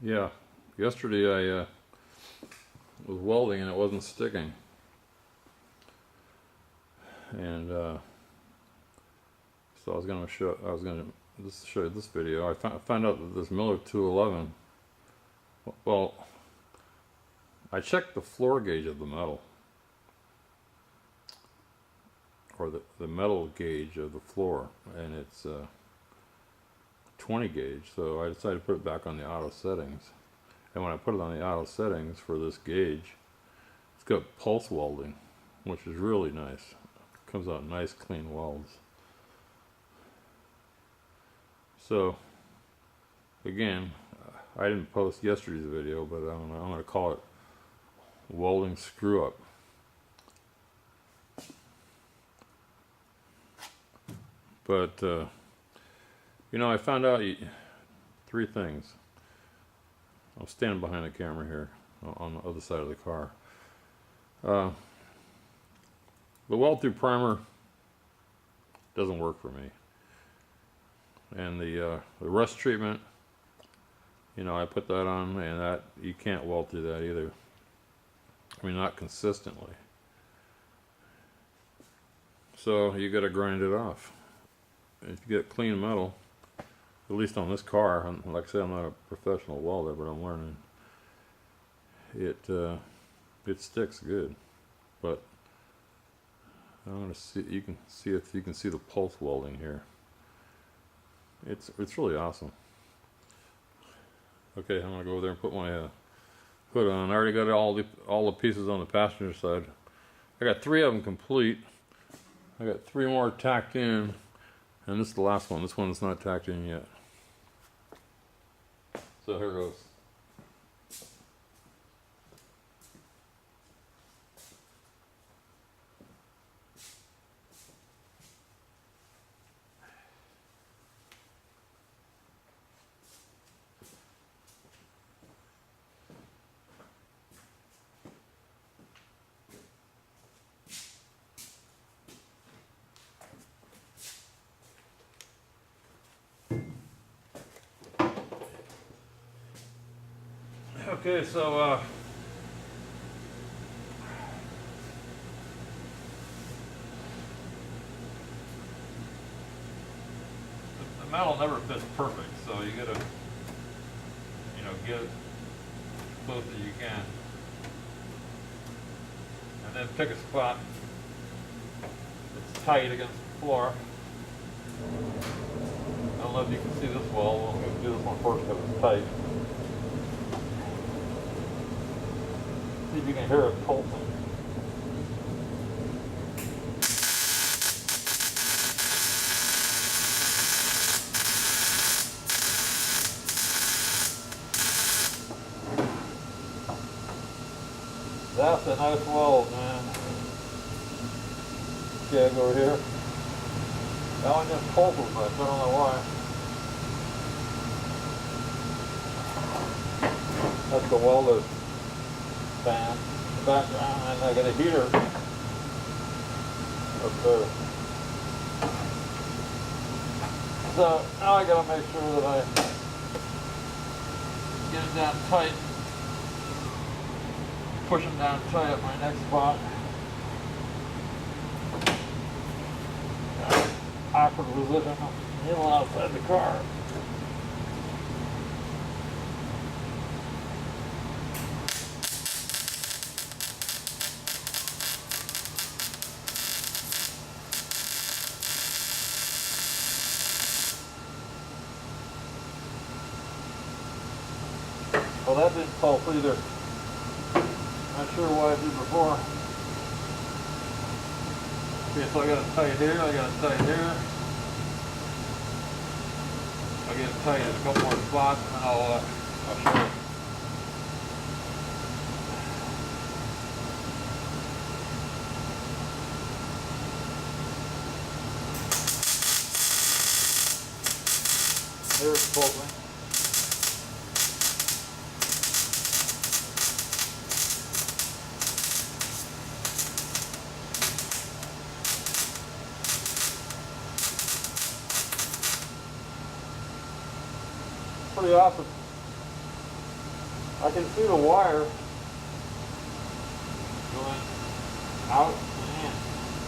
Yeah, yesterday I was welding and it wasn't sticking, and so I was going to show you this video. I found out that this Miller 211. Well, I checked the floor gauge of the metal, or the metal gauge of the floor, and it's 20 gauge. So I decided to put it back on the auto settings. And when I put it on the auto settings for this gauge, it's got pulse welding, which is really nice. It comes out nice, clean welds. So, again, I didn't post yesterday's video, but I'm going to call it welding screw up. But, you know, I found out three things. I'm standing behind the camera here on the other side of the car. The weld-through primer doesn't work for me. And the rust treatment, you know, I put that on, and that you can't weld through that either. I mean, not consistently. So you got to grind it off. If you get clean metal, at least on this car, like I said, I'm not a professional welder, but I'm learning. It sticks good, but I'm gonna see. You can see if you can see the pulse welding here. It's really awesome. Okay, I'm gonna go over there and put my hood on. I already got all the pieces on the passenger side. I got 3 of them complete. I got 3 more tacked in, and this is the last one. This one's not tacked in yet. So here goes. Okay, so the metal never fits perfect, so you gotta, you know, get it as close as you can, and then pick a spot that's tight against the floor. I don't know if you can see this well. I'm gonna do this one first because it's tight. See if you can hear it pulsing. That's a nice weld, man. Jag over here. That one just pulses much, I don't know why. That's the welder fan in the background, and I got a heater up there. So now I gotta make sure that I get it down tight, push them down tight at my next spot. Awkward position, in and outside the car. Well, that didn't pulse either. Not sure why it did before. Okay, so I got it tight here, I got it tight here. I'll get it tight in a couple more spots, and then I'll show you. There's pulsing. Pretty awesome. I can see the wire going out and in,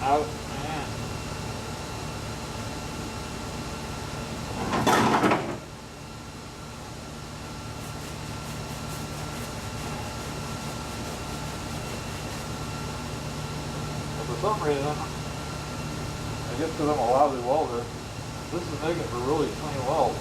out and in. But for some reason, I guess because I'm a lousy welder, this is making for really clean welds.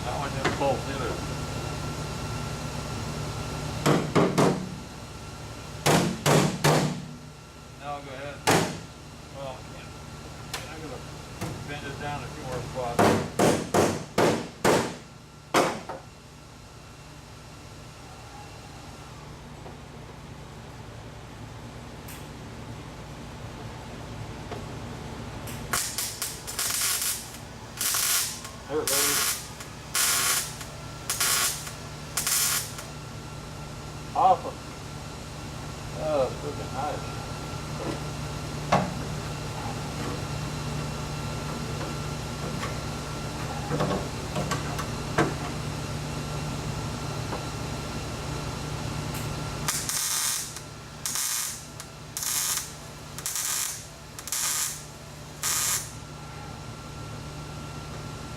That one didn't pulse either. Now I'll go ahead. Well, yeah, I'm gonna bend it down a few more spots. There it goes. Awesome. Oh, it's freaking nice.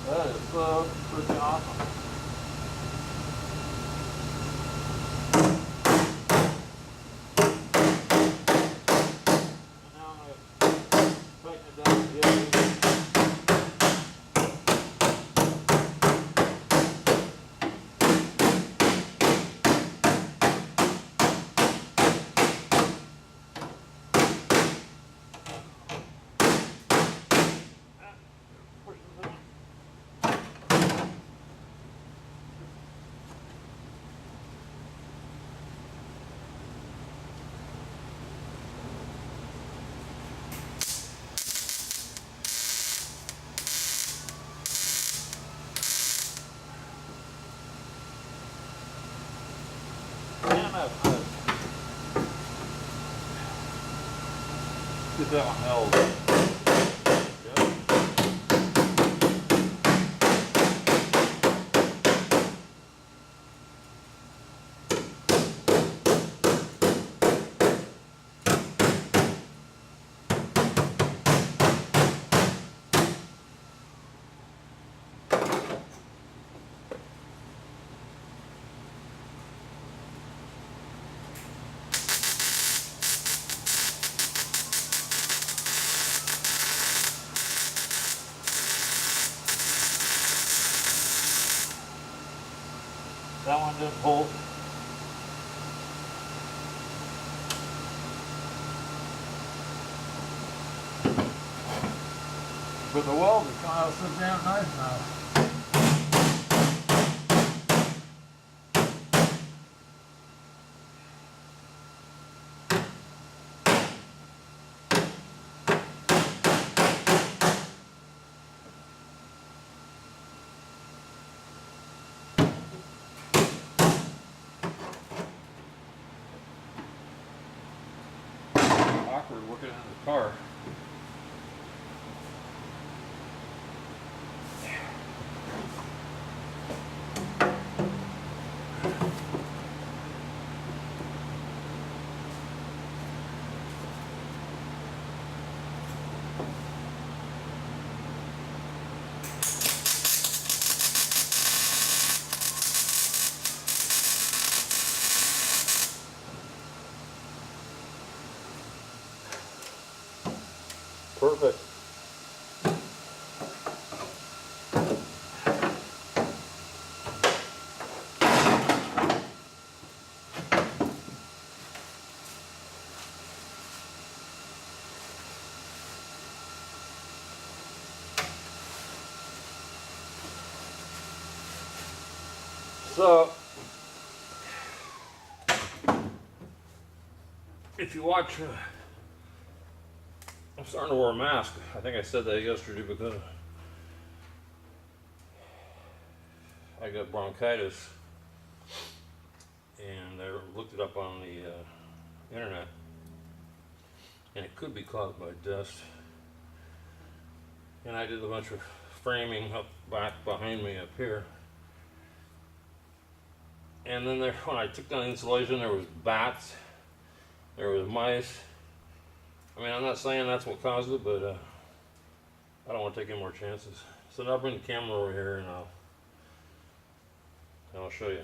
That is so freaking awesome. And now I'm going to tighten it down again. Push this in. Damn it. Get that one held. Yep. That one didn't pull. But the weld is coming out so damn nice now. Awkward working in the car. Perfect. So, if you watch I'm starting to wear a mask. I think I said that yesterday because I got bronchitis, and I looked it up on the internet, and it could be caused by dust. And I did a bunch of framing up back behind me up here. And then there, when I took down the insulation, there was bats, there was mice. I mean, I'm not saying that's what caused it, but I don't want to take any more chances. So now I'll bring the camera over here and I'll show you.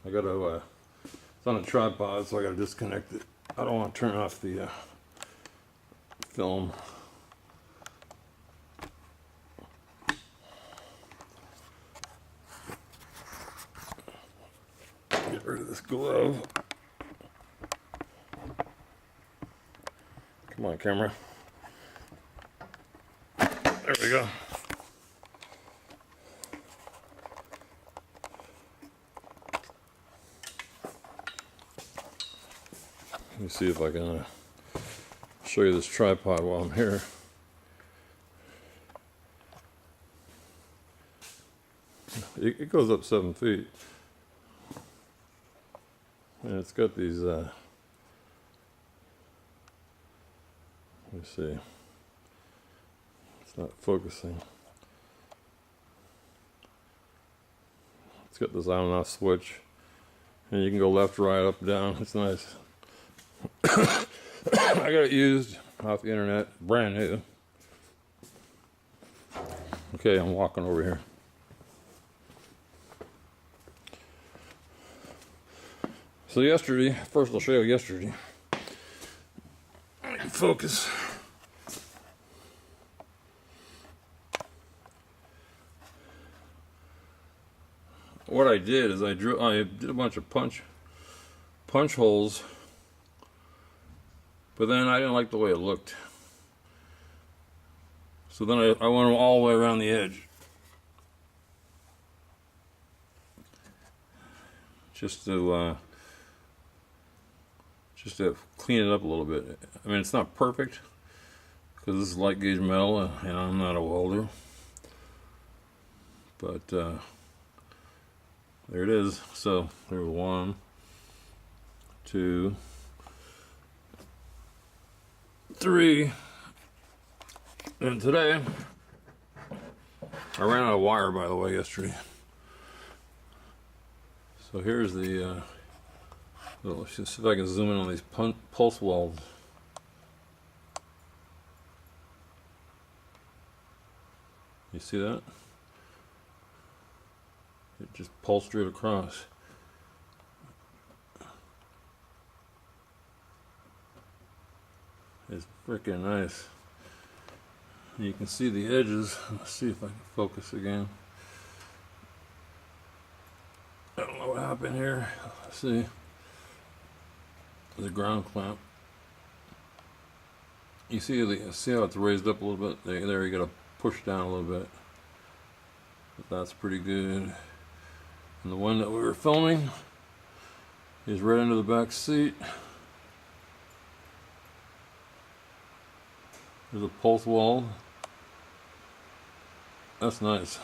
I gotta, it's on a tripod, so I gotta disconnect it. I don't want to turn off the film. Get rid of this glove. Come on, camera. There we go. Let me see if I can show you this tripod while I'm here. It goes up 7 feet. And it's got these, let me see. It's not focusing. It's got this on and off switch. And you can go left, right, up, down. It's nice. I got it used off the internet, brand new. Okay, I'm walking over here. So yesterday, first I'll show you yesterday. I can focus. What I did is I did a bunch of punch holes, but then I didn't like the way it looked. So then I went all the way around the edge. Just to clean it up a little bit. I mean, it's not perfect because this is light gauge metal and I'm not a welder. But there it is. So there's 1, 2, 3. And today, I ran out of wire, by the way, yesterday. So here's the, let's just see if I can zoom in on these pulse welds. You see that? It just pulsed straight across. It's freaking nice. You can see the edges. Let's see if I can focus again. I don't know what happened here. Let's see. The ground clamp. You see how it's raised up a little bit? There you gotta push down a little bit. But that's pretty good. And the one that we were filming is right under the back seat. There's a pulse weld. That's nice.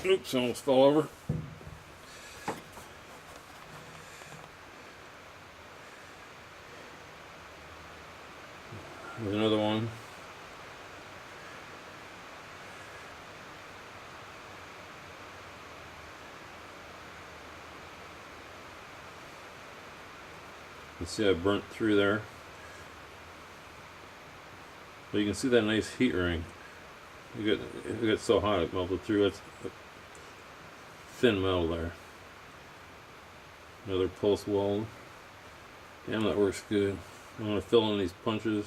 Oops, almost fell over. There's another one. You see I burnt through there. But you can see that nice heat ring. It got so hot it melted through. It's thin metal there. Another pulse weld. Damn, that works good. I'm going to fill in these punches.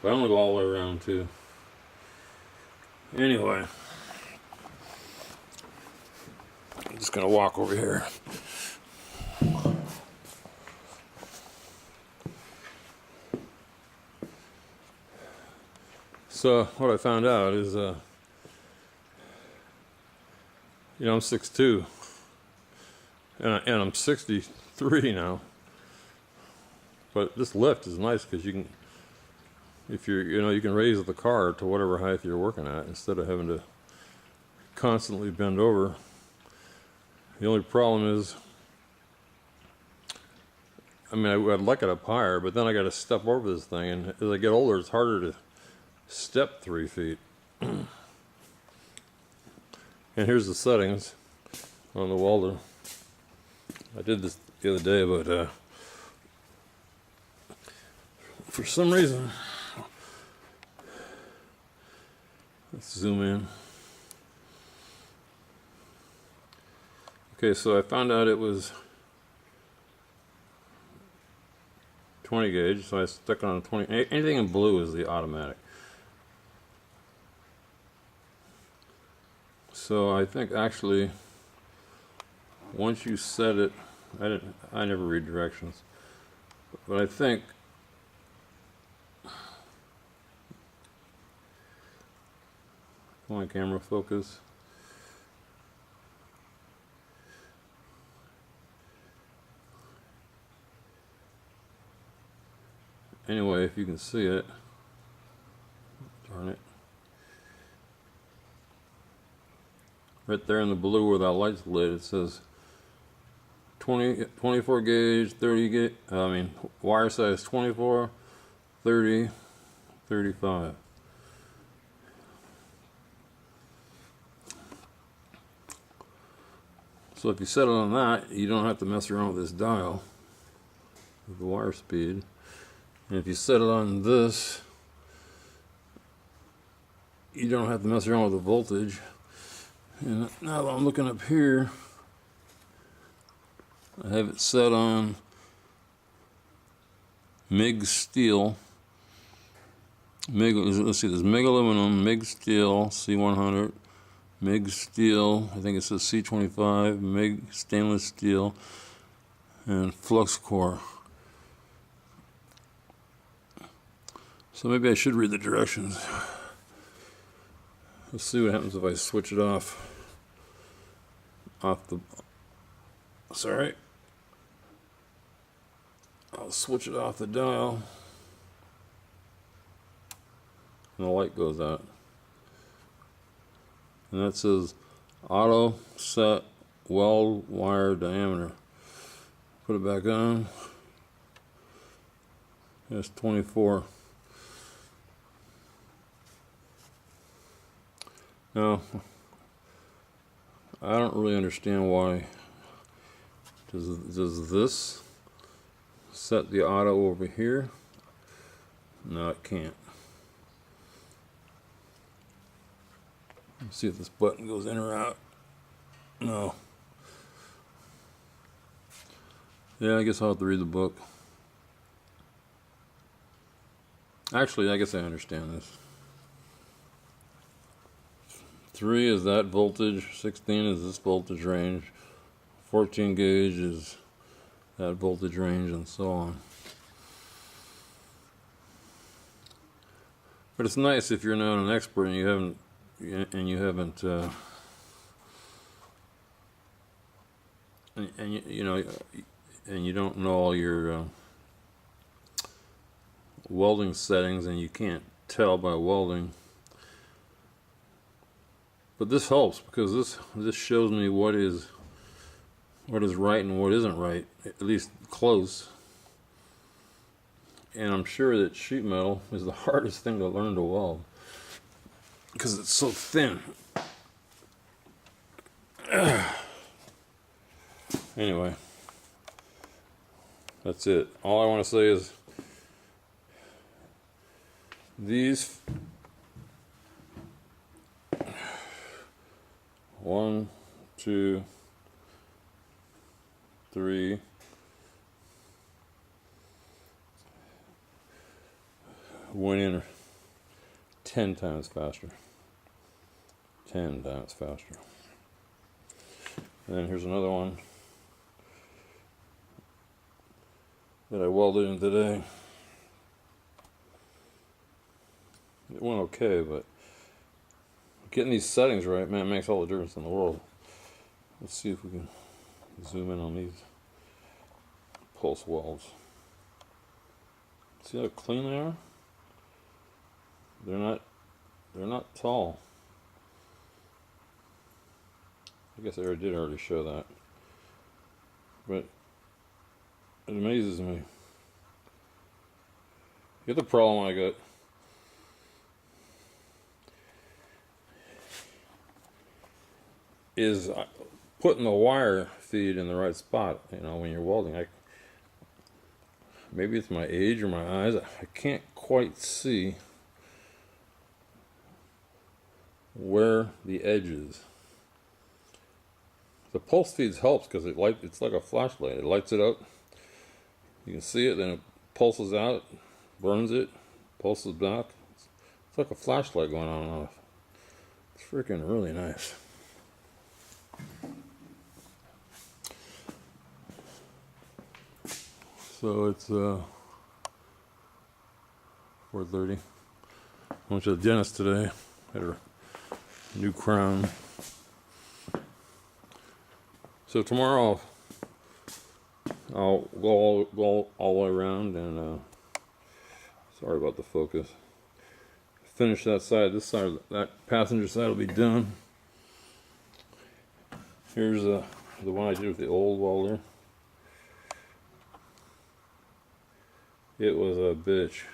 But I'm going to go all the way around too. Anyway, just gonna walk over here. So what I found out is, I'm 6'2", and I'm 63 now. But this lift is nice because you can, if you're, you can raise the car to whatever height you're working at instead of having to constantly bend over. The only problem is, I'd like it up higher, but then I got to step over this thing, and as I get older, it's harder to step 3 feet. And here's the settings on the welder. I did this the other day, but for some reason, let's zoom in. Okay, so I found out it was 20 gauge, so I stuck on 20. Anything in blue is the automatic. So I think actually, once you set it, I never read directions, but I think come on, camera, focus. Anyway, if you can see it, darn it. Right there in the blue where that light's lit, it says 24 gauge, 30 gauge, wire size 24, 30, 35. So if you set it on that, you don't have to mess around with this dial, with the wire speed. And if you set it on this, you don't have to mess around with the voltage. And now that I'm looking up here, I have it set on MIG steel. Let's see, there's MIG aluminum, MIG steel, C100, MIG steel, I think it says C25, MIG stainless steel, and flux core. So maybe I should read the directions. Let's see what happens if I switch it off the, sorry. I'll switch it off the dial, and the light goes out. And that says auto set weld wire diameter. Put it back on. That's 24. Now, I don't really understand why. Does this set the auto over here? No, it can't. Let's see if this button goes in or out. No. Yeah, I guess I'll have to read the book. Actually, I guess I understand this. 3 is that voltage, 16 is this voltage range, 14 gauge is that voltage range, and so on. But it's nice if you're not an expert and you haven't and you don't know all your welding settings, and you can't tell by welding. But this helps because this shows me what is right and what isn't right, at least close. And I'm sure that sheet metal is the hardest thing to learn to weld because it's so thin. Anyway, that's it. All I want to say is these 1, 2, 3, went in 10 times faster. 10 times faster. And then here's another one that I welded in today. It went okay, but getting these settings right, man, makes all the difference in the world. Let's see if we can zoom in on these pulse welds. See how clean they are? They're not tall. I guess I did already show that. But it amazes me. The other problem I got is putting the wire feed in the right spot. You know, when you're welding, maybe it's my age or my eyes, I can't quite see where the edge is. The pulse feeds helps because it's like a flashlight. It lights it up. You can see it, then it pulses out, burns it, pulses back. It's like a flashlight going on and off. It's freaking really nice. So it's 4:30. I went to the dentist today. Had a new crown. So tomorrow I'll go all the way around and sorry about the focus. Finish that side. This side, that passenger side will be done. Here's the one I did with the old welder. It was a bitch.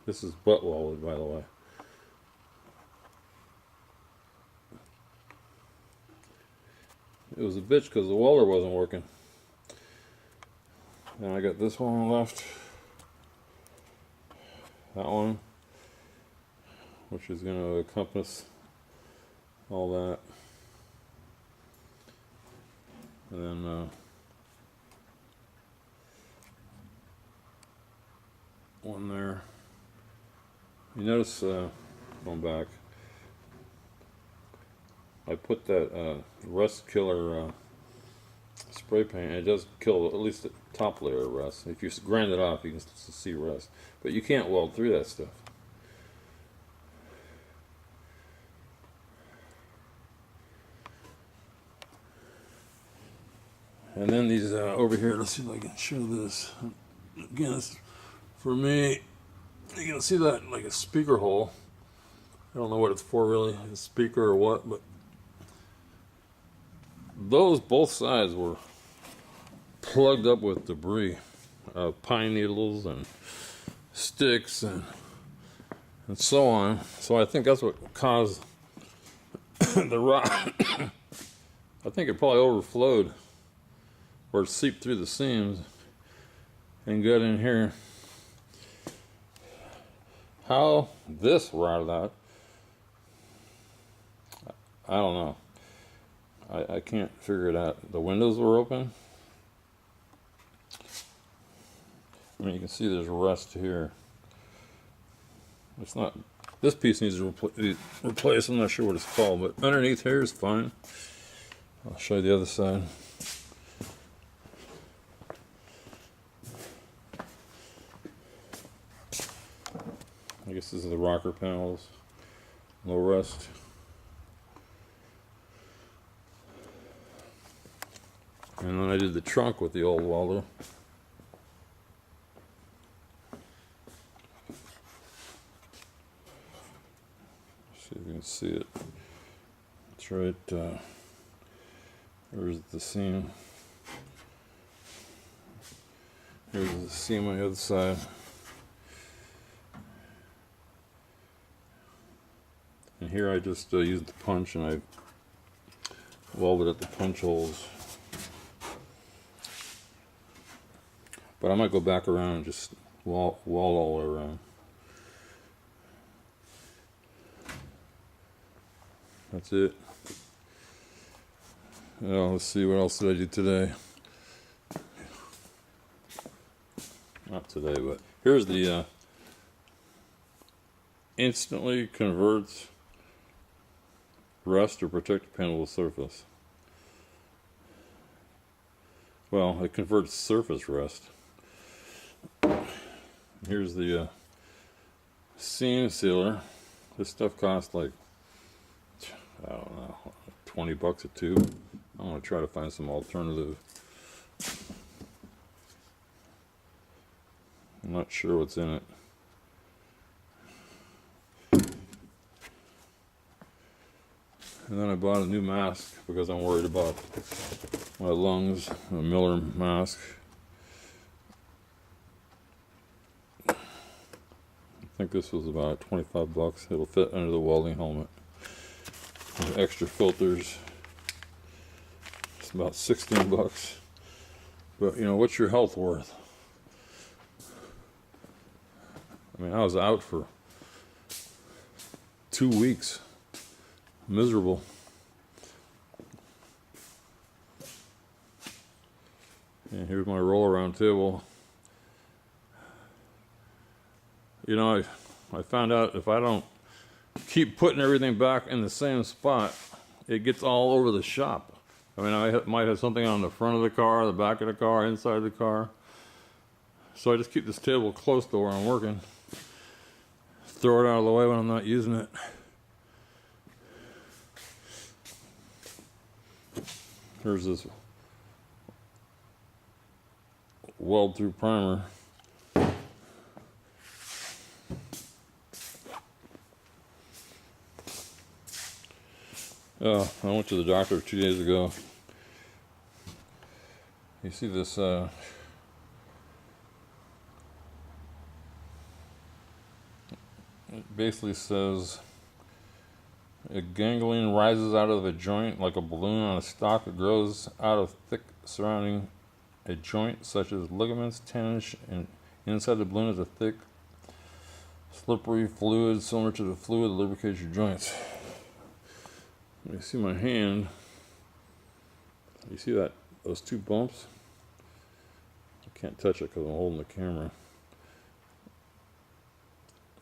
This is butt welded, by the way. It was a bitch because the welder wasn't working. And I got this one left. That one, which is going to encompass all that. And then one there. You notice, going back, I put that rust killer spray paint. It does kill at least the top layer of rust. If you grind it off, you can see rust. But you can't weld through that stuff. And then these over here, let's see if I can show this. Again, this, for me, you can see that like a speaker hole. I don't know what it's for really, a speaker or what, but those both sides were plugged up with debris, pine needles and sticks and so on. So I think that's what caused the rot. I think it probably overflowed or seeped through the seams and got in here. How this rotted out, I don't know. I can't figure it out. The windows were open. I mean, you can see there's rust here. It's not, this piece needs to be replaced. I'm not sure what it's called, but underneath here is fine. I'll show you the other side. I guess this is the rocker panels. No rust. And then I did the trunk with the old welder. See if you can see it. It's right, there's the seam. Here's the seam on the other side. And here I just used the punch and I welded at the punch holes. But I might go back around and just weld all the way around. That's it. Now let's see, what else did I do today? Not today, but here's the instantly converts rust or protective panel to surface. Well, it converts surface rust. Here's the seam sealer. This stuff costs like, I don't know, 20 bucks a tube. I'm going to try to find some alternative. I'm not sure what's in it. And then I bought a new mask because I'm worried about my lungs, a Miller mask. I think this was about 25 bucks. It'll fit under the welding helmet. With extra filters. It's about 16 bucks. But you know, what's your health worth? I mean, I was out for 2 weeks. Miserable. And here's my roll around table. You know, I found out if I don't keep putting everything back in the same spot, it gets all over the shop. I mean, I might have something on the front of the car, the back of the car, inside the car. So I just keep this table close to where I'm working. Throw it out of the way when I'm not using it. Here's this weld through primer. Oh, I went to the doctor 2 days ago. You see this it basically says a ganglion rises out of a joint like a balloon on a stalk. It grows out of thick surrounding a joint, such as ligaments, tendons, and inside the balloon is a thick, slippery fluid similar to the fluid that lubricates your joints. You see my hand. You see that? Those two bumps? I can't touch it because I'm holding the camera.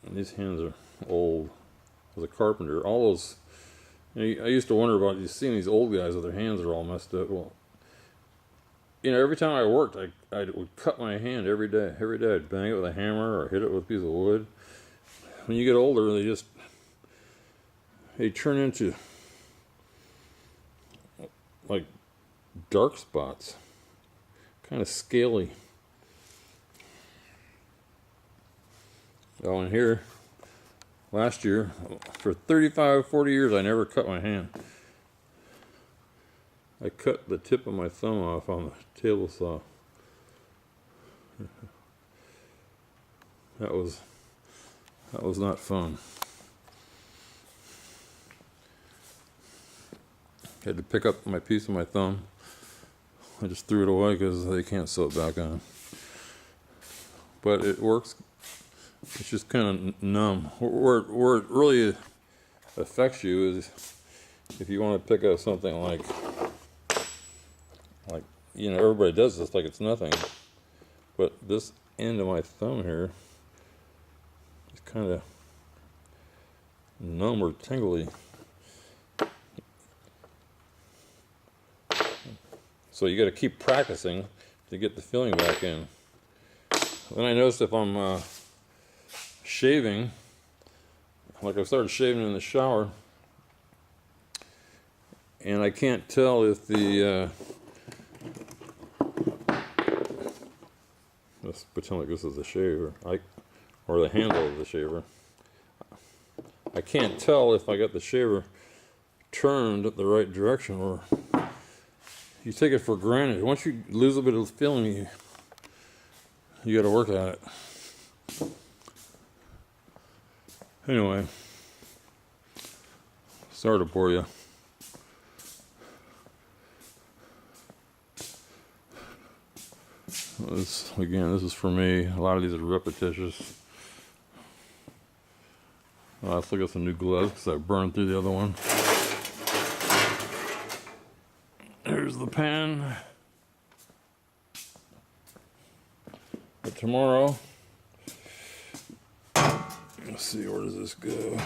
And these hands are old. As a carpenter, all those, you know, I used to wonder about you seeing these old guys with their hands are all messed up. Well, you know, every time I worked, I would cut my hand every day. Every day I'd bang it with a hammer or hit it with a piece of wood. When you get older, they turn into like dark spots, kind of scaly. Oh, and here, last year, for 35, 40 years, I never cut my hand. I cut the tip of my thumb off on the table saw. That was not fun. Had to pick up my piece of my thumb. I just threw it away because they can't sew it back on. But it works. It's just kind of numb. Where it really affects you is if you want to pick up something like you know, everybody does this like it's nothing. But this end of my thumb here is kind of numb or tingly. So you got to keep practicing to get the feeling back in. Then I noticed if I'm shaving, like I started shaving in the shower, and I can't tell if the let's pretend like this is the shaver, or the handle of the shaver. I can't tell if I got the shaver turned the right direction, or you take it for granted. Once you lose a bit of the feeling, you got to work at it. Anyway, sorry to bore you. This is for me. A lot of these are repetitious. Let's look at some new gloves because I burned through the other one. Here's the pen. But tomorrow, let's see, where does this go?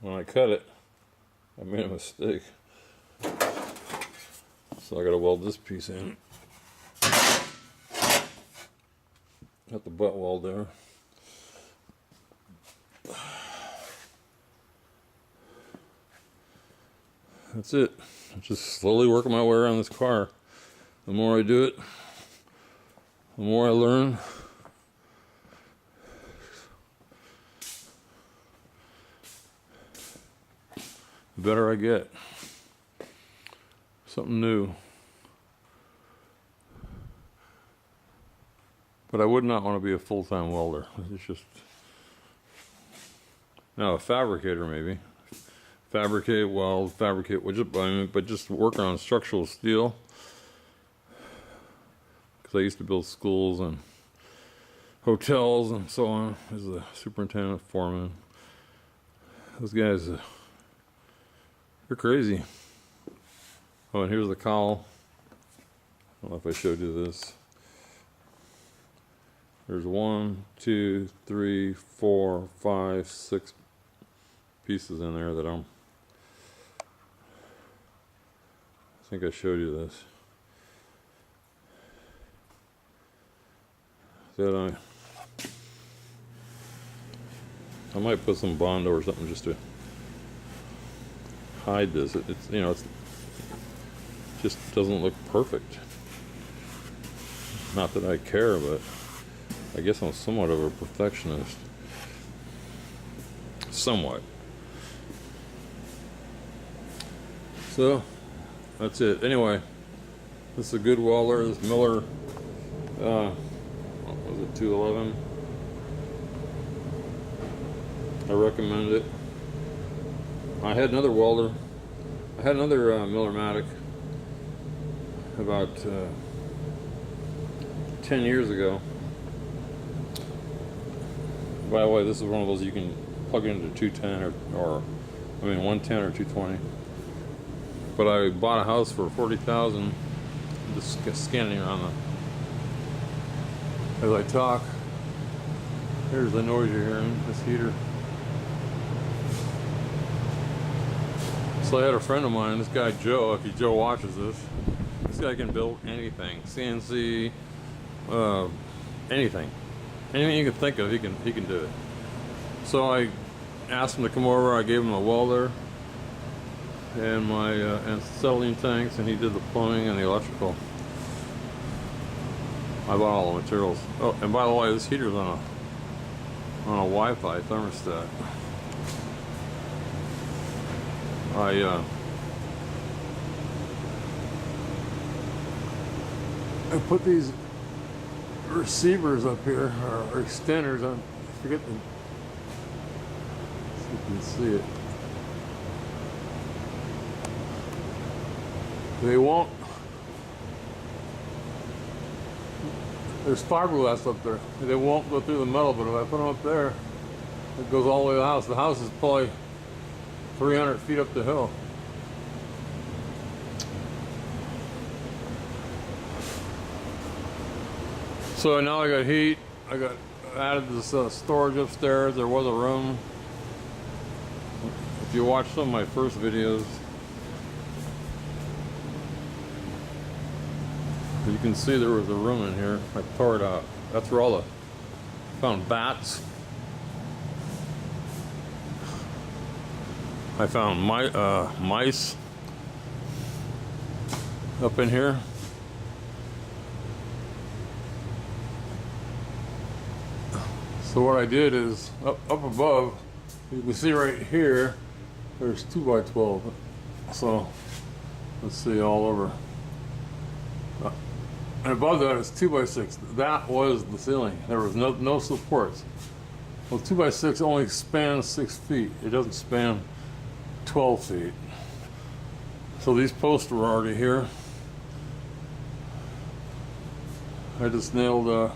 When I cut it, I made a mistake. So I gotta weld this piece in. Got the butt weld there. That's it. I'm just slowly working my way around this car. The more I do it, the more I learn. The better I get. Something new. But I would not want to be a full-time welder. It's just... Now, a fabricator maybe. Fabricate, weld, fabricate, but just working on structural steel. Because I used to build schools and hotels and so on as a superintendent, foreman. Those guys, they're crazy. Oh, and here's the cowl. I don't know if I showed you this. There's 1, 2, 3, 4, 5, 6 pieces in there that I think I showed you this. That I might put some Bondo or something just to hide this. It's you know, it's just doesn't look perfect. Not that I care, but I guess I'm somewhat of a perfectionist. Somewhat. So, that's it. Anyway, this is a good welder. This Miller, what was it, 211? I recommend it. I had another welder. I had another Miller-Matic about 10 years ago. By the way, this is one of those you can plug into 210 or 110 or 220. But I bought a house for $40,000. Just scanning around as I talk. Here's the noise you're hearing. This heater. So I had a friend of mine, this guy Joe. If Joe watches this guy can build anything, CNC, anything you can think of, he can do it. So I asked him to come over. I gave him a welder and my acetylene tanks, and he did the plumbing and the electrical. I bought all the materials. Oh, and by the way, this heater's on a Wi-Fi thermostat. I put these receivers up here, or extenders on, I forget the, see if you can see it. They won't, there's fiberglass up there. They won't go through the metal, but if I put them up there, it goes all the way to the house. The house is probably 300 feet up the hill. So now I got heat. I got added this storage upstairs. There was a room. If you watch some of my first videos, you can see there was a room in here. I tore it out. That's where all the found bats. I found mice up in here. So what I did is, up above, you can see right here, there's 2x12. So, let's see, all over. And above that is 2x6. That was the ceiling. There was no supports. Well, 2x6 only spans 6 feet. It doesn't span 12 feet. So these posts were already here. I just nailed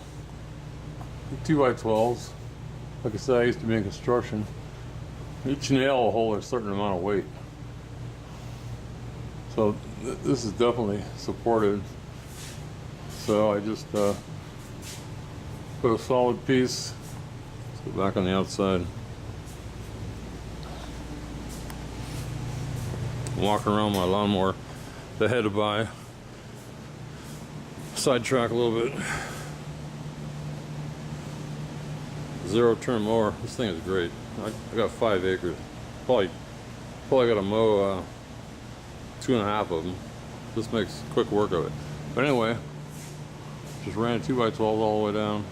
2x12s. Like I said, I used to be in construction. Each nail will hold a certain amount of weight. So this is definitely supported. So I just put a solid piece. Let's go back on the outside. I'm walking around my lawnmower that I had to buy. Sidetrack a little bit. Zero turn mower. This thing is great. I got 5 acres. Probably got to mow 2.5 of them. This makes quick work of it. But anyway, just ran 2x12 all the way down,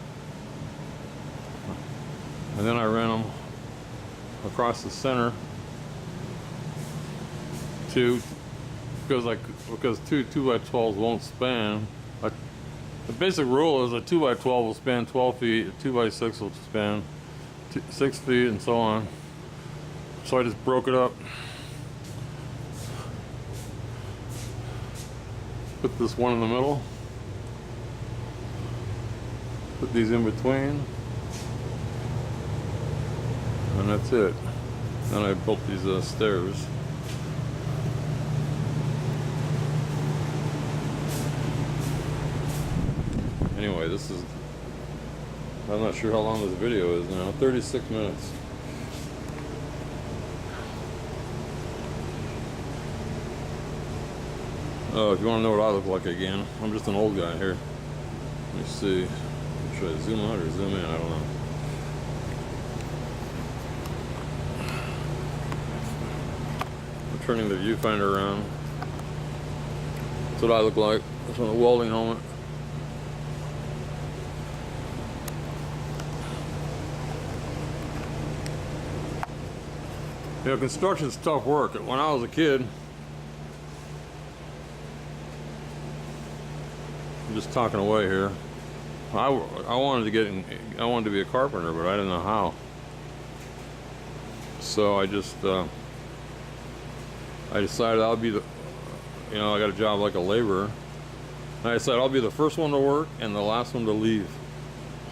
and then I ran them across the center because two 2x12s won't span. The basic rule is a 2x12 will span 12 feet, a 2x6 will span 6 feet, and so on. So I just broke it up. Put this one in the middle. Put these in between. And that's it. Then I built these stairs. Anyway, this is, I'm not sure how long this video is now, 36 minutes. Oh, if you want to know what I look like again, I'm just an old guy here. Let me see. Should I zoom out or zoom in? I don't know. I'm turning the viewfinder around. That's what I look like. That's on a welding helmet. You know, construction's tough work. When I was a kid, I'm just talking away here. I wanted to be a carpenter, but I didn't know how. So I just I decided I'll be I got a job like a laborer. And I decided I'll be the first one to work and the last one to leave,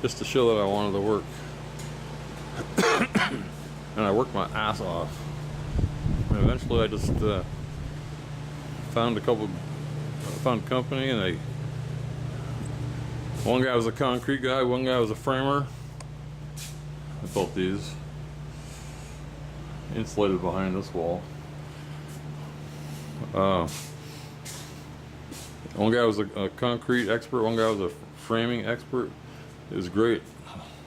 just to show that I wanted to work. And I worked my ass off. And eventually I just found a company, and one guy was a concrete guy, one guy was a framer. I built these, insulated behind this wall. One guy was a concrete expert, one guy was a framing expert. It was great.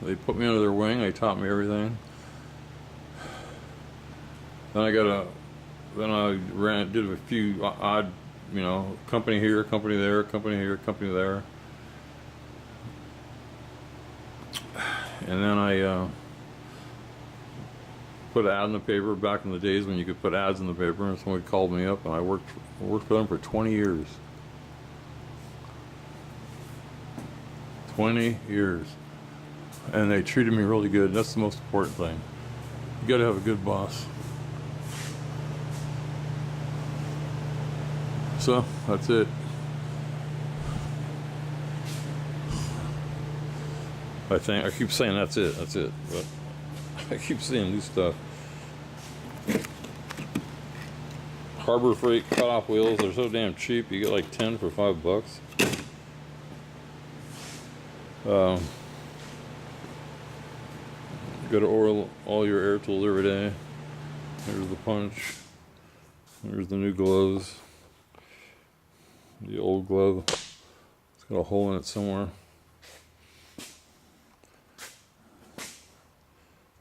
They put me under their wing, they taught me everything. Then I did a few odd, company here, company there, company here, company there. And then I put an ad in the paper back in the days when you could put ads in the paper, and somebody called me up, and I worked for them for 20 years. 20 years. And they treated me really good. That's the most important thing. You gotta have a good boss. So, that's it. I keep saying that's it, but I keep seeing new stuff. Harbor Freight cutoff wheels, they're so damn cheap, you get like 10 for $5. Go to all your air tools every day. There's the punch. There's the new gloves. The old glove. It's got a hole in it somewhere.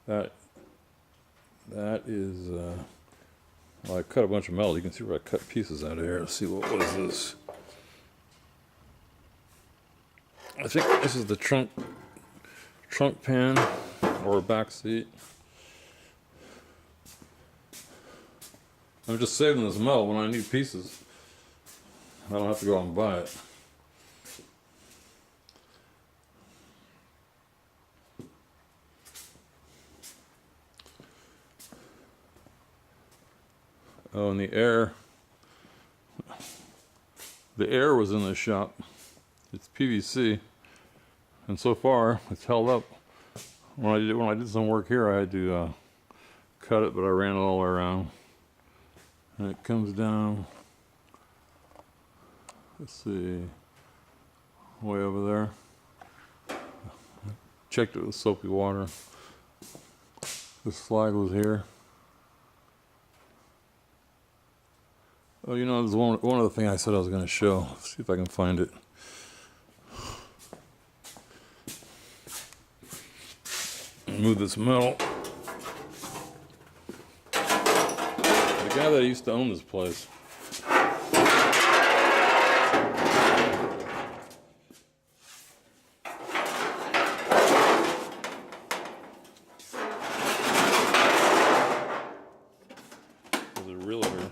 That is, well, I cut a bunch of metal. You can see where I cut pieces out of here. Let's see, what is this? I think this is the trunk pan or back seat. I'm just saving this metal when I need pieces. I don't have to go out and buy it. Oh, and the air was in this shop. It's PVC, and so far it's held up. When I did some work here, I had to cut it, but I ran it all the way around, and it comes down. Let's see, way over there. Checked it with soapy water. This flag was here. Oh, you know, there's one other thing I said I was going to show. Let's see if I can find it. Move this metal. The guy that used to own this place. Was a realtor.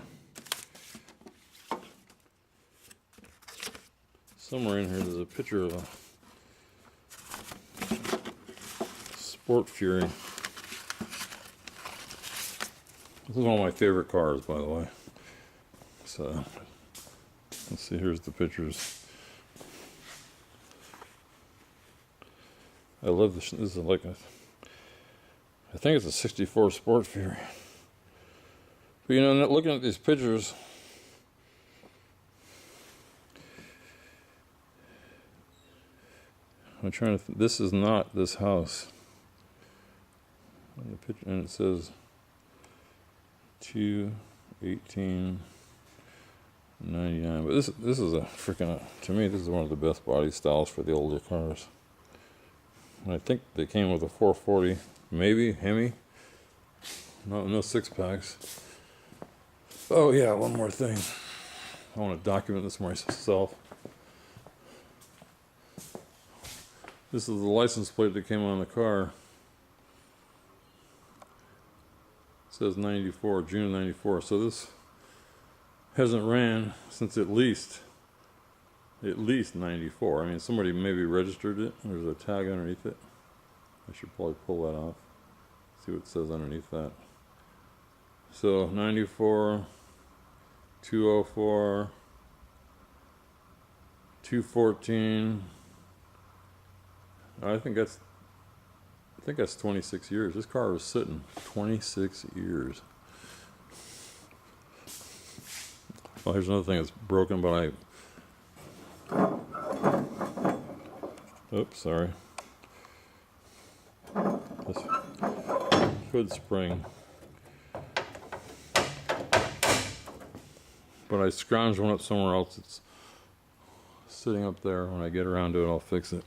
Somewhere in here there's a picture of a Sport Fury. This is one of my favorite cars, by the way. So, let's see, here's the pictures. I love this. This is like a, I think it's a 64 Sport Fury. But you know, looking at these pictures, I'm trying to, this is not this house. And the picture, and it says 2/18/99. But this is a freaking, to me, this is one of the best body styles for the older cars. And I think they came with a 440, maybe Hemi. No six packs. Oh yeah, one more thing. I want to document this myself. This is the license plate that came on the car. It says 94, June 94. So this hasn't ran since at least 94. I mean, somebody maybe registered it. There's a tag underneath it. I should probably pull that off. See what it says underneath that. So 94, 204, 214. I think that's 26 years. This car was sitting 26 years. Well, here's another thing that's broken, but oops, sorry. This hood spring. But I scrounged one up somewhere else. It's sitting up there. When I get around to it, I'll fix it.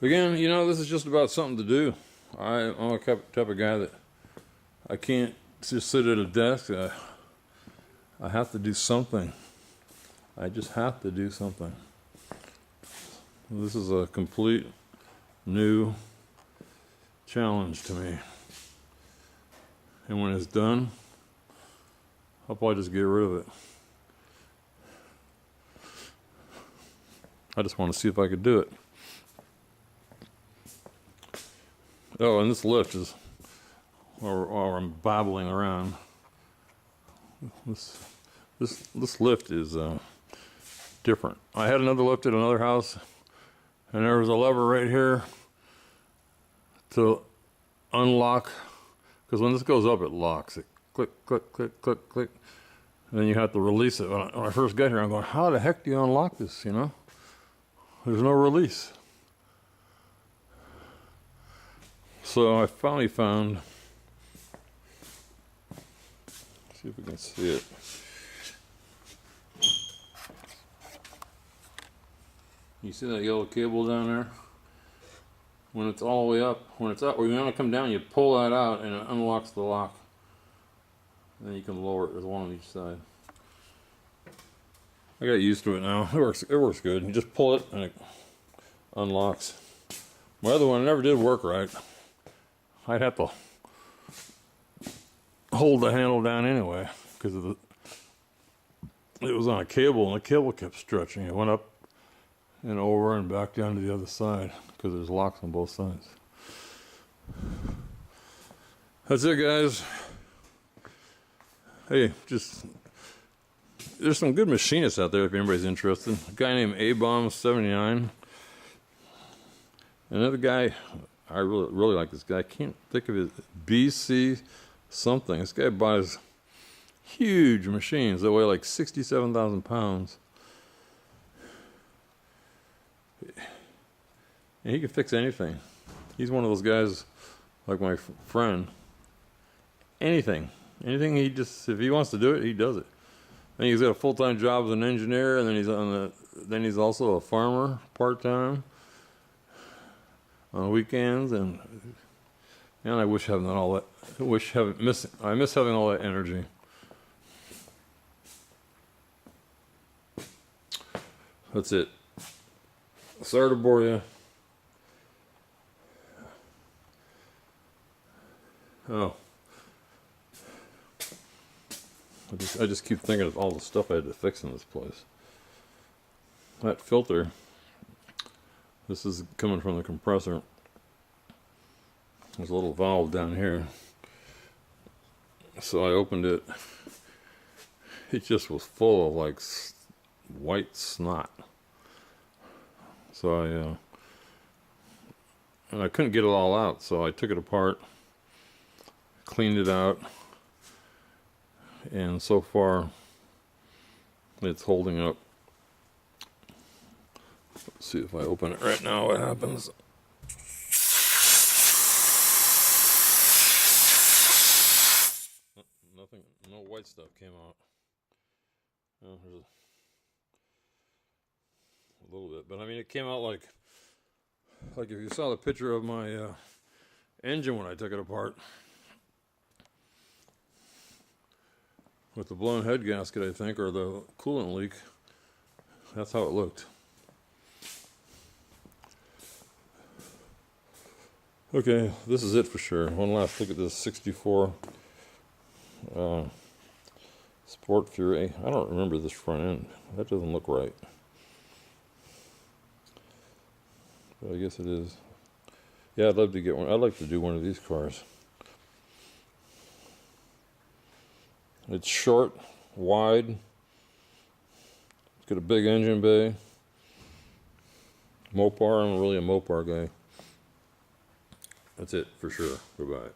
Again, you know, this is just about something to do. I'm a type of guy that I can't just sit at a desk. I have to do something. I just have to do something. This is a complete new challenge to me. And when it's done, I'll probably just get rid of it. I just want to see if I could do it. Oh, and this lift is, while I'm babbling around, this lift is different. I had another lift at another house, and there was a lever right here to unlock, because when this goes up, it locks. It click, click, click, click, click, and then you have to release it. When I first got here, I'm going, how the heck do you unlock this, you know? There's no release. So I finally found, let's see if we can see it. You see that yellow cable down there? When it's all the way up, when it's up, when you want to come down, you pull that out and it unlocks the lock. And then you can lower it. There's one on each side. I got used to it now. It works good. You just pull it and it unlocks. My other one never did work right. I'd have to hold the handle down anyway because it was on a cable and the cable kept stretching. It went up and over and back down to the other side because there's locks on both sides. That's it, guys. Hey, there's some good machinists out there if anybody's interested. A guy named A-Bomb79. Another guy, I really like this guy. I can't think of his, BC something. This guy buys huge machines that weigh like 67,000 pounds. And he can fix anything. He's one of those guys, like my friend, anything. Anything he just, if he wants to do it, he does it. And he's got a full-time job as an engineer, and then he's also a farmer part-time on weekends, and I wish having all that. I miss having all that energy. That's it. Sorry to bore you. Oh. I just keep thinking of all the stuff I had to fix in this place. That filter, this is coming from the compressor. There's a little valve down here. So I opened it. It just was full of like white snot. So and I couldn't get it all out, so I took it apart, cleaned it out, and so far it's holding up. Let's see if I open it right now, what happens. Nothing, no white stuff came out. Oh, there's a little bit, but I mean it came out like if you saw the picture of my engine when I took it apart with the blown head gasket, I think, or the coolant leak, that's how it looked. Okay, this is it for sure. One last look at this 64 Sport Fury. I don't remember this front end. That doesn't look right. But I guess it is. Yeah, I'd love to get one. I'd like to do one of these cars. It's short, wide. It's got a big engine bay. Mopar. I'm really a Mopar guy. That's it for sure. Goodbye.